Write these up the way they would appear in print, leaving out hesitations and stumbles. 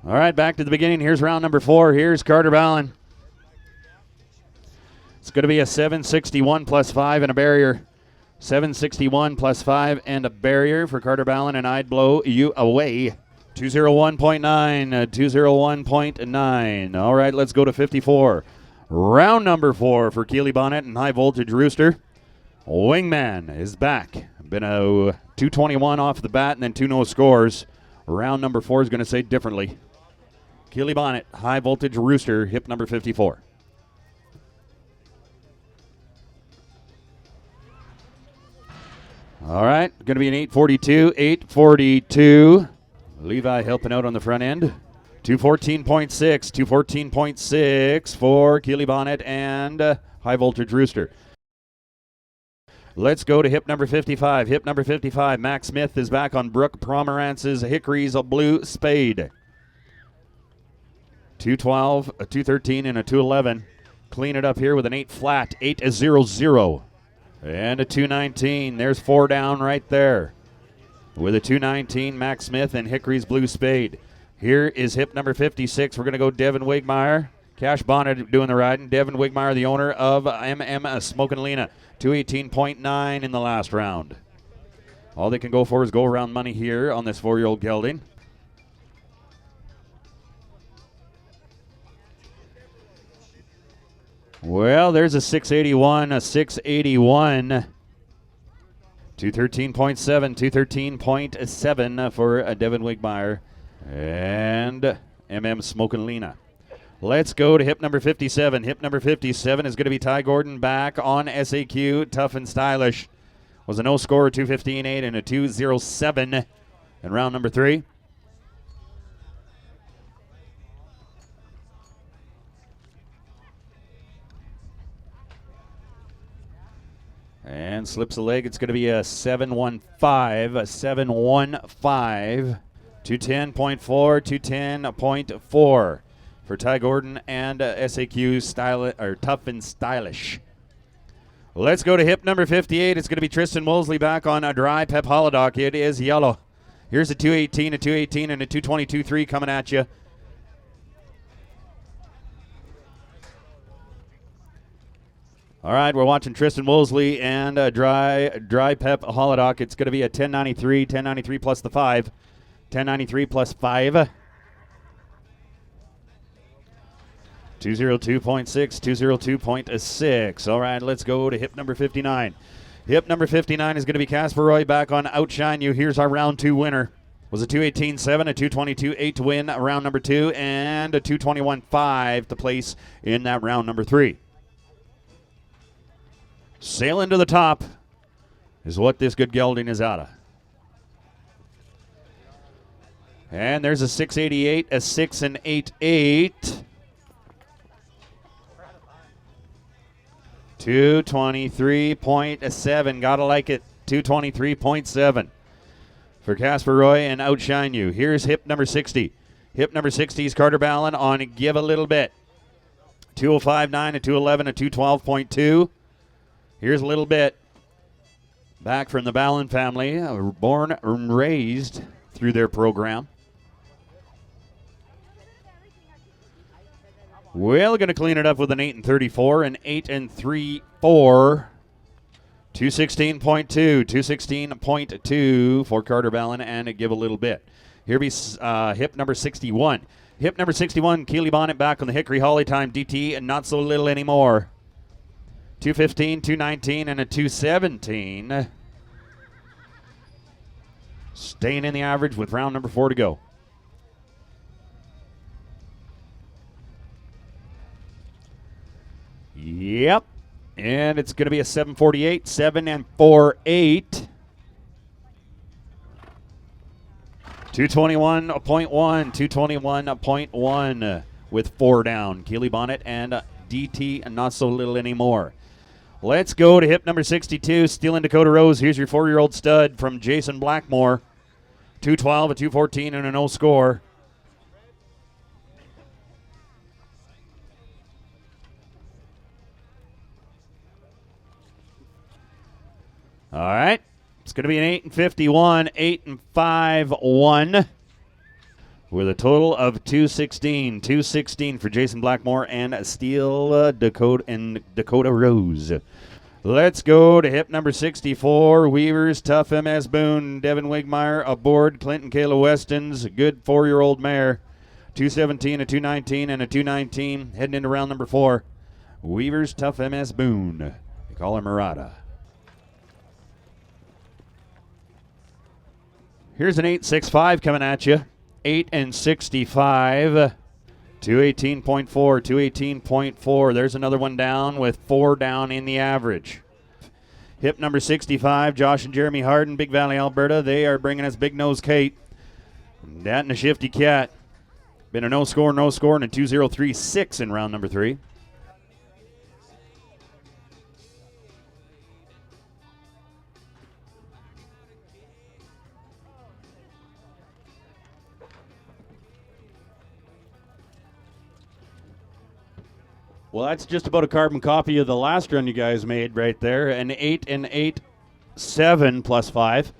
All right, back to the beginning. Here's round number 4. Here's Carter Ballin. It's going to be a 761 plus 5 and a barrier. 761 plus 5 and a barrier for Carter Ballin, and I'd blow you away. 201.9, 201.9. All right, let's go to 54. Round number 4 for Keely Bonnett and High Voltage Rooster. Wingman is back. Been a 221 off the bat and then 2 no scores. Round number 4 is going to say differently. Keely Bonnett, High Voltage Rooster, hip number 54. All right, going to be an 842, 842. Levi helping out on the front end. 214.6, 214.6 for Keely Bonnett and High Voltage Rooster. Let's go to hip number 55. Hip number 55, Max Smith is back on Brooke Pomerantz's Hickory's Blue Spade. 212, a 213, and a 211. Clean it up here with an 8 flat, 8-0-0. And a 219. There's 4 down right there. With a 219, Max Smith and Hickory's Blue Spade. Here is hip number 56. We're going to go Devin Wigmeyer. Cash Bonnett doing the riding. Devin Wigmeyer, the owner of Smokin' Lena. 218.9 in the last round. All they can go for is go around money here on this 4-year-old gelding. Well, there's a 681, a 681. 213.7, 213.7 for Devin Wigmeyer and Smokin' Lena. Let's go to hip number 57. Hip number 57 is going to be Ty Gordon back on SAQ. Tough and Stylish. Was a no score, 215.8 and a 207 in round number 3. And slips a leg. It's going to be a 715, a 715, 210.4, 210.4 for Ty Gordon and SAQ style or Tough and Stylish. Let's go to hip number 58. It's going to be Tristan Woolsey back on a dry Pep Holodoc. It is yellow. Here's a 218, a 218, and a 222.3 coming at you. All right, we're watching Tristan Woolsey and dry Pep Holodoc. It's going to be a 1093, 1093 plus the 5. 1093 plus 5. 202.6, 202.6. All right, let's go to hip number 59. Hip number 59 is going to be Casper Roy back on Outshine You. Here's our round 2 winner. Was a 218.7, a 222.8 to win round number 2, and a 221.5 to place in that round number 3. Sailing to the top is what this good gelding is out of. And there's a 688, a 6 and 8-8. 223.7. Gotta like it. 223.7 for Casper Roy and Outshine You. Here's hip number 60. Hip number 60 is Carter Ballin on Give a Little Bit. 205.9, a 211, a 212.2. Here's a little bit. Back from the Ballin family, born and raised through their program. Well, going to clean it up with an 8 and 34, an 8 and 3-4. 216.2, 216.2 for Carter Ballin and Give a Little Bit. Here be hip number 61. Hip number 61, Keely Bonnett back on the Hickory Holly Time DT and Not So Little Anymore. 215, 219, and a 217. Staying in the average with round number 4 to go. Yep. And it's going to be a 748, 7 and 4-8. 221.1, 221.1 with 4 down. Keely Bonnett and DT and Not So Little Anymore. Let's go to hip number 62, Stealing Dakota Rose. Here's your 4-year-old stud from Jason Blackmore. 212, a 214, and a no score. All right. It's going to be an 8 and 51, 8 and 5-1 with a total of 216. 216 for Jason Blackmore and Steel Dakota Rose. Let's go to hip number 64, Weavers, Tough MS Boone, Devin Wigmeyer aboard Clinton Kayla Weston's good 4-year-old mare. 217, a 219, and a 219 heading into round number 4. Weavers, Tough MS Boone. They call her Murata. Here's an 865 coming at you. 8 and 65. 218.4, 218.4. There's another one down with 4 down in the average. Hip number 65, Josh and Jeremy Harden, Big Valley, Alberta. They are bringing us Big Nose Kate. That and a Shifty Cat. Been a no score, and a 2-0-3-6 in round number 3. Well, that's just about a carbon copy of the last run you guys made right there. An 8 and 8-7 plus 5.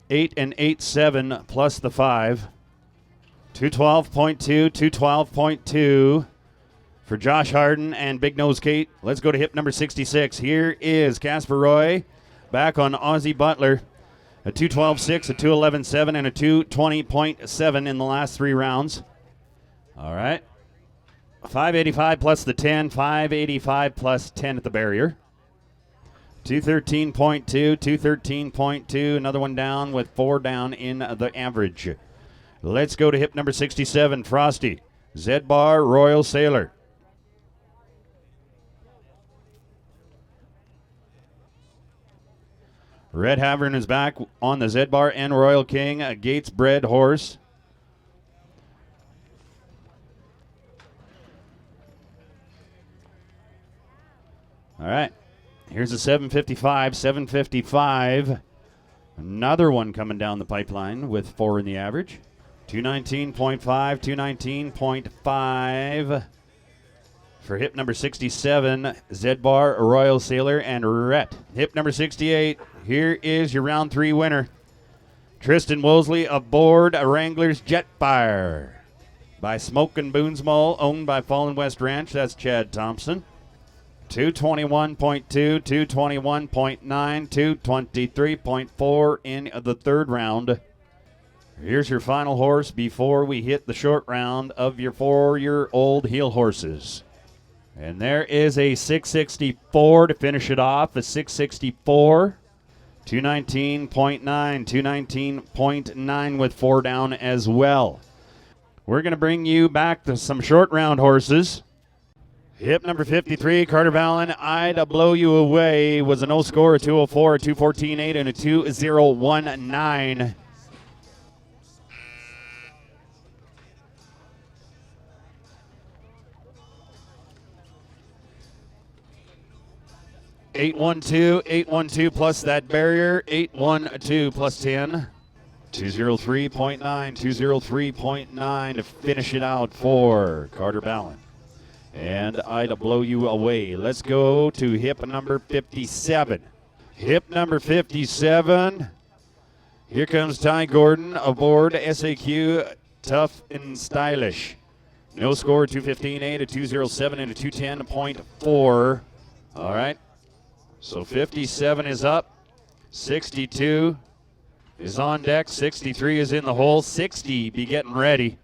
8 and 8-7 plus the 5. 212.2, 212.2 for Josh Harden and Big Nose Kate. Let's go to hip number 66. Here is Casper Roy back on Aussie Butler. A 212.6, a 211.7, and a 220.7 in the last 3 rounds. All right. 585 plus the 10, 585 plus 10 at the barrier. 213.2, 213.2, another one down with 4 down in the average. Let's go to hip number 67, Frosty. Z-Bar, Royal Sailor. Red Havern is back on the Z-Bar and Royal King, a Gates bred horse. All right, here's a 755, 755. Another one coming down the pipeline with 4 in the average. 219.5, 219.5 for hip number 67, Z-Bar, Royal Sailor, and Rhett. Hip number 68, here is your round 3 winner. Tristan Wosley aboard a Wrangler's Jetfire by Smoke and Boonesmull, owned by Fallen West Ranch. That's Chad Thompson. 221.2, 221.9, 223.4 in the 3rd round. Here's your final horse before we hit the short round of your 4-year-old heel horses. And there is a 664 to finish it off, a 664. 219.9, 219.9 with 4 down as well. We're going to bring you back to some short round horses. Hip number 53, Carter Vallon, I'd Blow You Away, was a no score, a 204, a 214.8, and a 201.9. $812 plus that barrier, 812 plus 10. 203.9, 203.9 to finish it out for Carter Vallon. And I'd Blow You Away. Let's go to hip number 57. Hip number 57. Here comes Ty Gordon aboard SAQ, Tough and Stylish. No score, 215.8, a 207, and a 210.4. All right. So 57 is up. 62 is on deck. 63 is in the hole. 60 be getting ready.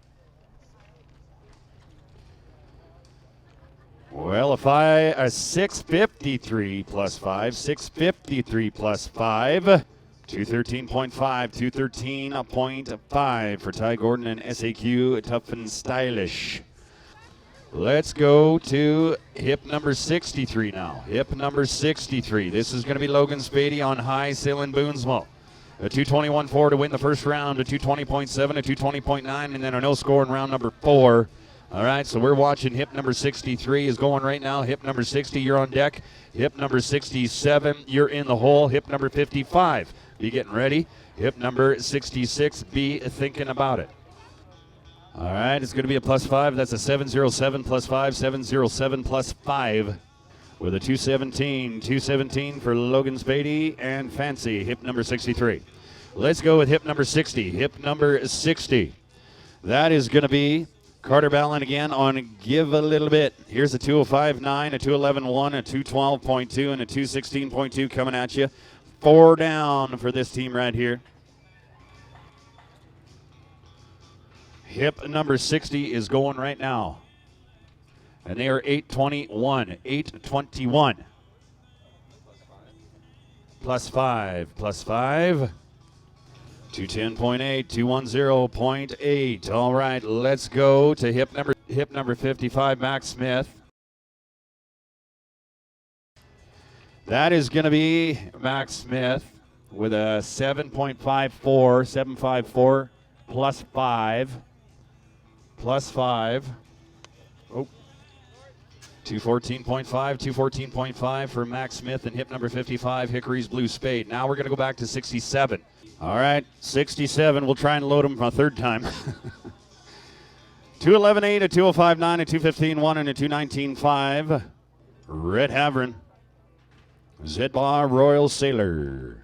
Well, if a 653 plus 5, 653 plus 5, 213.5, 213.5 for Ty Gordon and SAQ, Tough and Stylish. Let's go to hip number 63 now. Hip number 63. This is going to be Logan Spady on High Sail in Boonesmull. A 221.4 to win the first round, a 220.7, a 220.9, and then a no score in round number 4. All right, so we're watching hip number 63 is going right now. Hip number 60, you're on deck. Hip number 67, you're in the hole. Hip number 55, be getting ready. Hip number 66, be thinking about it. All right, it's going to be a plus 5. That's a 707 plus 5, 707 plus 5 with a 217. 217 for Logan Spady and Fancy, hip number 63. Let's go with hip number 60. Hip number 60. That is going to be Carter Ballin again on Give a Little Bit. Here's a 205.9, a 211.1, a 212.2, and a 216.2 coming at you. 4 down for this team right here. Hip number 60 is going right now. And they are 821. 821. Plus 5. Plus 5. 210.8. 210.8. All right, let's go to hip number 55, Max Smith. That is going to be Max Smith with a 7.54. 754 plus 5. Plus 5. Oh. 214.5, 214.5 for Max Smith and hip number 55, Hickory's Blue Spade. Now we're going to go back to 67. All right, 67. We'll try and load them a third time. 211.8, a 205.9, a 215.1, and a 219.5. Red Havern. Zedbar Royal Sailor.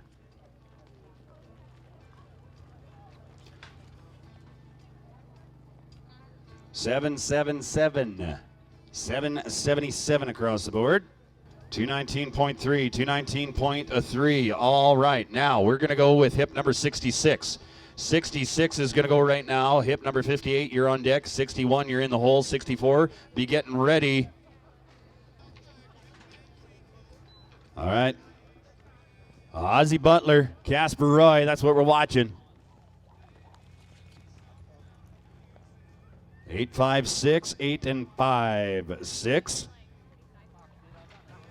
$777 across the board. 219.3, 219.3. All right, now we're going to go with hip number 66. 66 is going to go right now. Hip number 58, you're on deck. 61, you're in the hole. 64, be getting ready. All right. Ozzy Butler, Casper Roy, that's what we're watching. 8-5-6, 8 and 5, 6.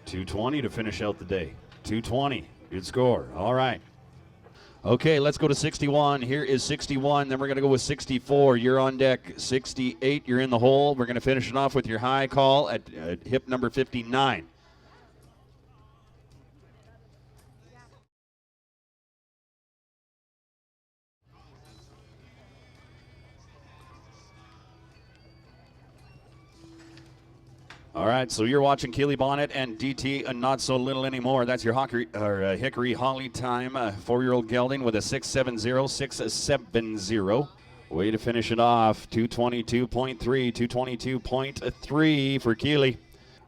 220 to finish out the day. 220, good score. All right. Okay, let's go to 61. Here is 61. Then we're going to go with 64. You're on deck. 68, you're in the hole. We're going to finish it off with your high call at hip number 59. All right, so you're watching Keely Bonnett and DT and Not So Little Anymore. That's your Hickory Holly time, 4-year-old gelding with a 670, 670. Way to finish it off, 222.3, 222.3 for Keely.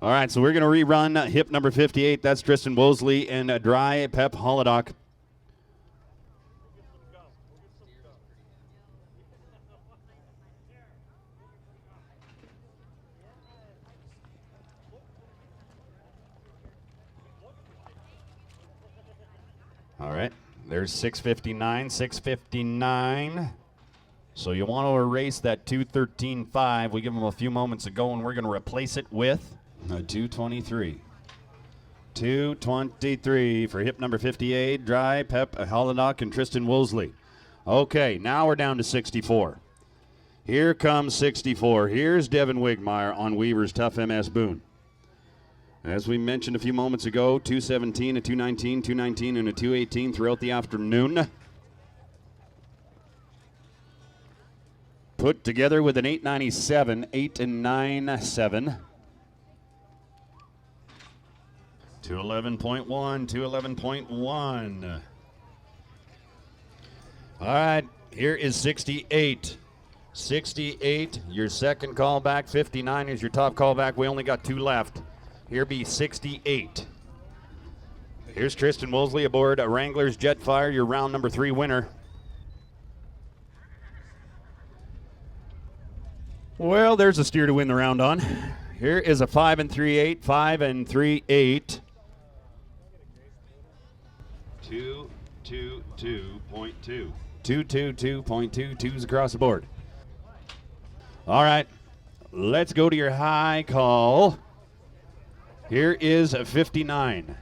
All right, so we're going to rerun hip number 58. That's Tristan Wosley and Dry Pep Holodoc. All right, there's 659, 659. So you want to erase that 213.5. We give them a few moments ago, and we're going to replace it with a 223. 223 for hip number 58, Dry, Pep, Holodoc, and Tristan Wosley. Okay, now we're down to 64. Here comes 64. Here's Devin Wigmeyer on Weaver's Tough MS Boone. As we mentioned a few moments ago, 217, a 219, 219, and a 218 throughout the afternoon. Put together with an 897, 897. 211.1, 211.1. All right, here is 68. 68, your second call back. 59 is your top call back. We only got 2 left. Here be 68. Here's Tristan Wosley aboard Wrangler's Jetfire, your round number 3 winner. Well, there's a steer to win the round on. Here is a 5 and 3/8, 5 and 3/8. 222.2. 222.22 across the board. All right, let's go to your high call. Here is a 59.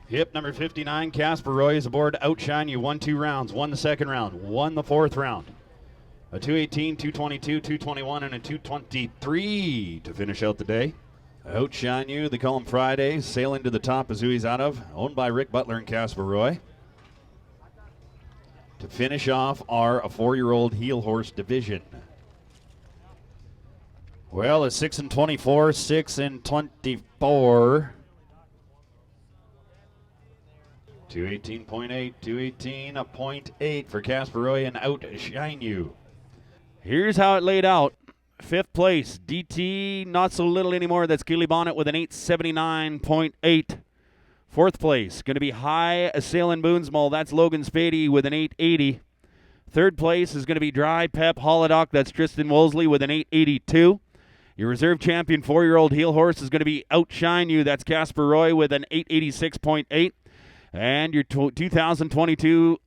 Hip number 59, Casper Roy is aboard. Outshine you, won 2 rounds, won the second round, won the 4th round. A 218, 222, 221, and a 223 to finish out the day. Outshine you, they call him Friday. Sailing to the top is who he's out of. Owned by Rick Butler and Casper Roy. To finish off our 4-year-old heel horse division. Well, a 6 and 24, 6 and 24. 218.8, 218.8 for Casper Roy and Outshine You. Here's how it laid out. Fifth place, DT, not so little anymore. That's Keely Bonnett with an 879.8. Fourth place, going to be High Sailing Boonsmall. That's Logan Spady with an 880. Third place is going to be Dry Pep Holodoc. That's Tristan Wolseley with an 882. Your reserve champion 4-year-old heel horse is going to be Outshine You. That's Casper Roy with an 886.8. And your 2022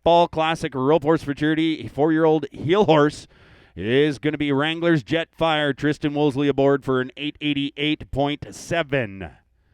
Fall Classic Rope Horse Futurity 4-year-old heel horse is going to be Wrangler's Jetfire. Tristan Wolseley aboard for an 888.7.